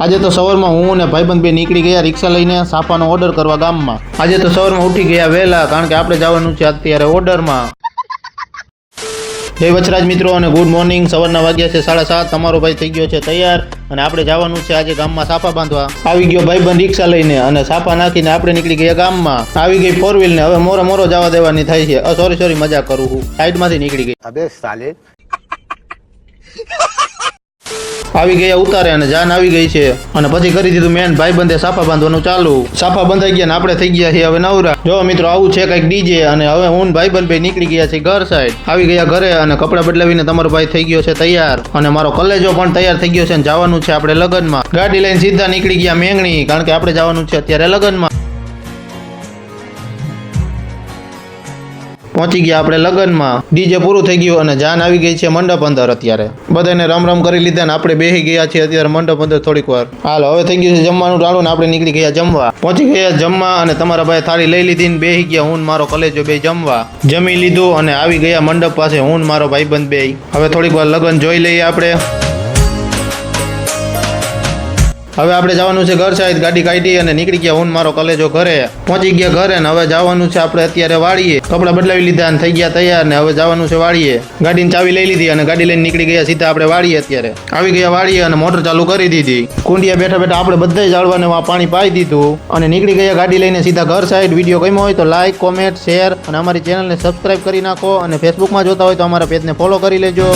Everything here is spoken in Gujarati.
આજે તો સવારમાં હું અને ભાઈબંધ બે નીકળી ગયા રિક્ષા લઈને સાપાનો ઓર્ડર કરવા ગામમાં. આજે તો સવારમાં ઉઠી ગયા વહેલા, કારણ કે આપણે જવાનું છે અત્યારે ઓર્ડરમાં. જય વચરાજ મિત્રો અને ગુડ મોર્નિંગ. સવારના વાગ્યા છે 7:30. તમારો ભાઈ થઈ ગયો છે તૈયાર અને આપણે જવાનું છે આજે ગામમાં સાપા બાંધવા. આવી ગયો ભાઈબંધ રિક્ષા લઈને અને સાપા નાખીને આપણે નીકળી ગયા ગામમાં. આવી ગઈ 4 વ્હીલ ને હવે મોરો જવા દેવાની થાય છે. સોરી મજાક કરું છું. સાઈડમાંથી નીકળી ગઈ. અબે સાલે આવી ગયા ઉતારે અને જાન આવી ગઈ છે અને પછી કરી દીધું મેન ભાઈબંધે સાપા બાંધવાનું ચાલુ. સાપા બંધાઈ ગયા ને આપણે થઈ ગયા છીએ હવે નવરા. જો મિત્રો આવું છે કઈક ડીજે અને હવે હું ભાઈબંધ બે નીકળી ગયા છે ઘર સાઈડ. આવી ગયા ઘરે અને કપડાં બદલાવીને તમારો ભાઈ થઈ ગયો છે તૈયાર અને મારો કલેજો પણ તૈયાર થઈ ગયો છે અને જવાનું છે આપણે લગ્નમાં. ગાડી લઈને સીધા નીકળી ગયા મેંગણી, કારણ કે આપણે જવાનું છે અત્યારે લગ્નમાં. પહોંચી ગયા આપણે લગ્નમાં. ડીજે પૂરું થઈ ગયું અને જાન આવી ગઈ છે મંડપ અંદર. અત્યારે બધાને રામ કરી લીધા ને આપણે બેસી ગયા છીએ અત્યારે મંડપ અંદર થોડીક વાર. હાલો હવે થઈ ગયું છે જમવાનું ટાળું ને આપણે નીકળી ગયા જમવા. પહોંચી ગયા જમવા અને તમારા ભાઈ થાળી લઈ લીધી ને બેસી ગયા હું મારો કલેજો બે જમવા. જમી લીધું અને આવી ગયા મંડપ પાસે હું મારો ભાઈબંધ બે. હવે થોડીક વાર લગ્ન જોઈ લઈએ આપણે. હવે આપણે જવાનું છે ઘર સાઈડ. ગાડી કાઢી અને નીકળી ગયા હું મારો કલેજો ઘરે. પહોંચી ગયા ઘરે ને હવે જવાનું છે આપણે અત્યારે વાડીએ. કપડાં બદલાવી લીધા અને થઈ ગયા તૈયાર ને હવે જવાનું છે વાડીએ. ગાડીની ચાવી લઈ લીધી અને ગાડી લઈને નીકળી ગયા સીધા આપણે વાડીએ. અત્યારે આવી ગયા વાડીએ અને મોટર ચાલુ કરી દીધી. કુંડિયા બેઠા આપણે બધા જાળવાને પાણી પાઈ દીધું અને નીકળી ગયા ગાડી લઈને સીધા ઘર સાઈડ. વિડીયો ગમ્યો હોય તો લાઈક, કોમેન્ટ, શેર અને અમારી ચેનલને સબસ્ક્રાઇબ કરી નાખો અને ફેસબુકમાં જોતા હોય તો અમારા પેજને ફોલો કરી લેજો.